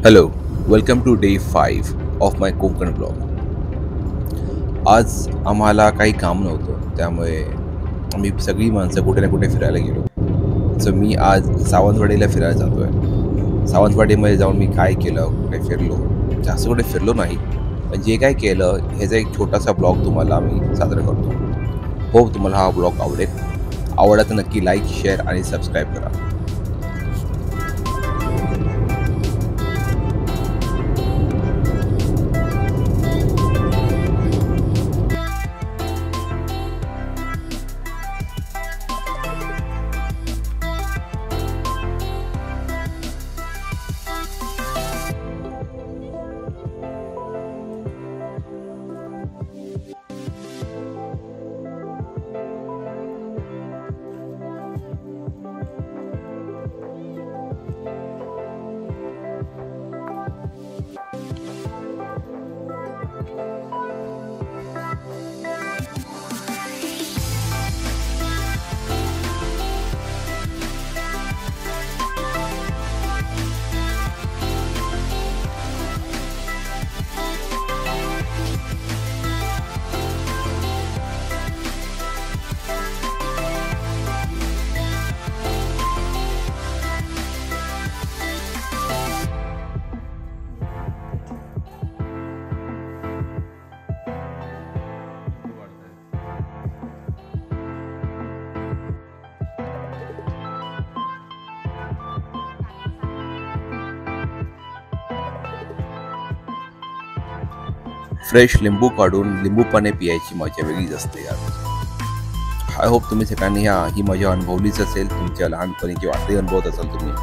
Hello, welcome to day 5 of my Konkan blog. आज आम्हाला काही काम नव्हतं, त्यामुळे आम्ही सगळी माणसं कुठे ना कुठे फिरायला गेलो. सो मी आज सावंतवाडीला फिरायला जातोय. सावंतवाडीमध्ये जाऊन मी काय केलं, कुठे फिरलो, जास्त कुठे फिरलो नाही. पण जे काय केलं ह्याचा एक छोटासा ब्लॉग तुम्हाला मी सादर करतो. होप तुम्हाला हा ब्लॉग आवडेल. आवडला तर नक्की लाईक, शेअर आणि सबस्क्राईब करा. फ्रेश लिंबू काढून लिंबू पाणी पियायची मजा वेगळीच असते यार. आय होप तुम्ही सगळ्यांनी ही मजा अनुभवलीच असेल. तुमच्या लहानपणीची वाटही अनुभवत असाल तुम्ही.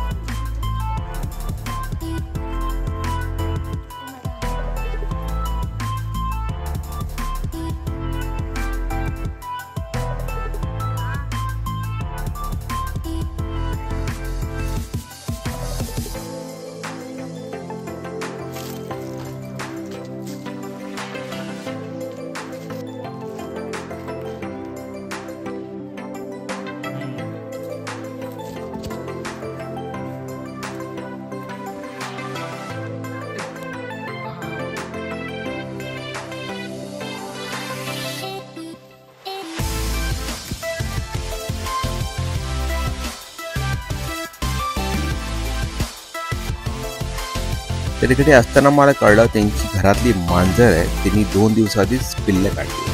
तर तिकडे असताना मला कळलं त्यांची घरातली मांजर आहे, त्यांनी 2 दिवस आधीच पिल्ल काढली.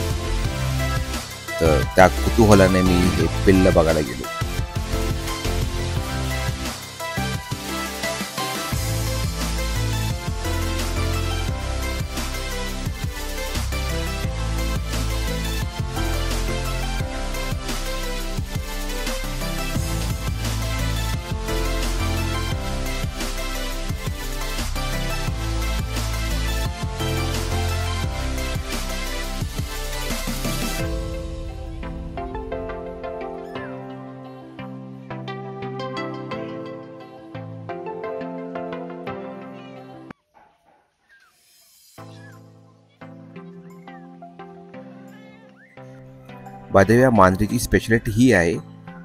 तर त्या कुतूहलाने मी हे पिल्ल बघायला गेलो. बाय द वे, या मांजरीची स्पेशालिटी ही आहे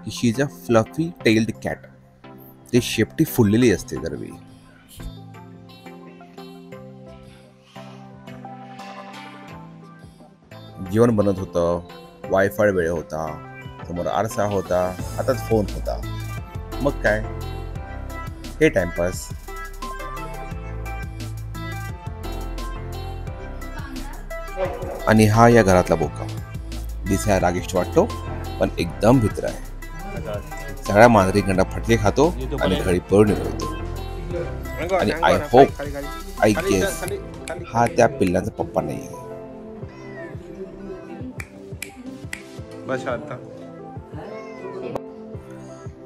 की she is a fluffy tailed cat. ते शेपटी फुललेली असते दरवेळी. जेवण बनत होतं, वायफाय वेळ होता, समोर आरसा होता, हातात फोन होता. मग काय, हे टाइमपास. आणि हा या घरातला बोका. दिसायला रागिष्ट वाटतो, पण एकदम भित्र आहे. सगळ्या मांजरीकडनं फटके खातो आणि घरी पळून येतो. आणि आय होप, आय गेस हा त्या पिल्लांचा पप्पा नाही आहे.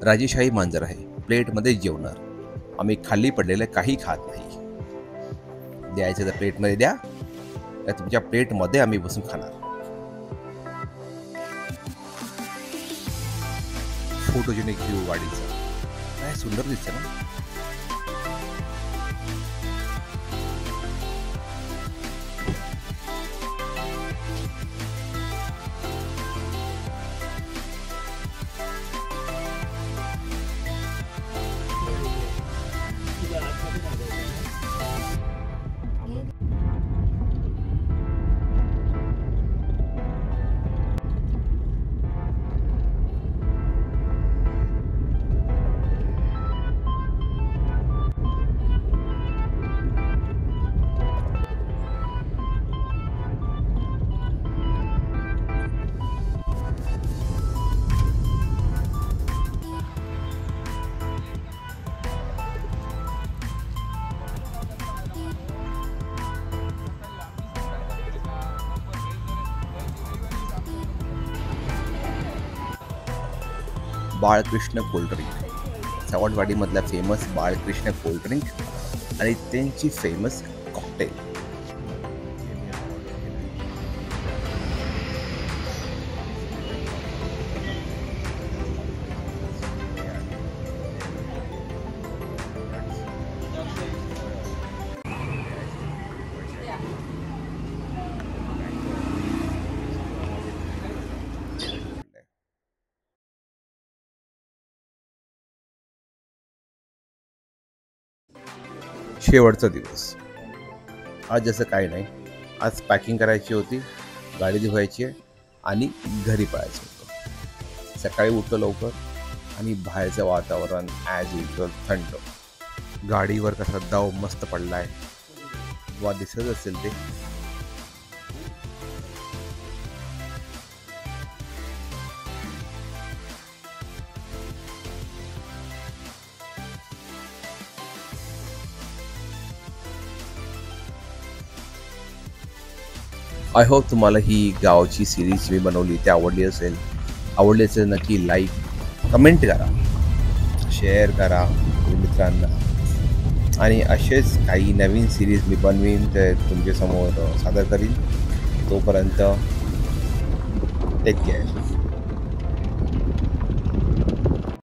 राजेशाही मांजर आहे, प्लेटमध्ये जेवणार. आम्ही खाली पडलेलं काही खात नाही. द्यायचं तर प्लेटमध्ये द्या, या तुमच्या प्लेटमध्ये आम्ही बसून खाणार. फोटोजेनिक व्ह्यू वाढीचा काय सुंदर दिसतं ना. बाळकृष्ण कोल्ड्रिंक, सावंतवाडीमधल्या फेमस बाळकृष्ण कोल्ड्रिंक आणि त्यांची फेमस कॉकटेल. शेवटचा दिवस. आज जसं काही नाही, आज पॅकिंग करायची होती, गाडी धुवायची आहे आणि घरी पळायचं होतं. सकाळी उठलो लवकर आणि बाहेरचं वातावरण ॲज युजल थंड. गाडीवर कसा दव मस्त पडला आहे, वा दिसत असेल ते. आय होप तुम्हाला ही गावाची सिरीज मी बनवली ती आवडली असेल. आवडली असेल नक्की लाईक कमेंट करा, शेअर करा मित्रांना, आणि असेच काही नवीन सिरीज मी बनवीन ते तुमच्यासमोर सादर करीन. तोपर्यंत टेक केअर.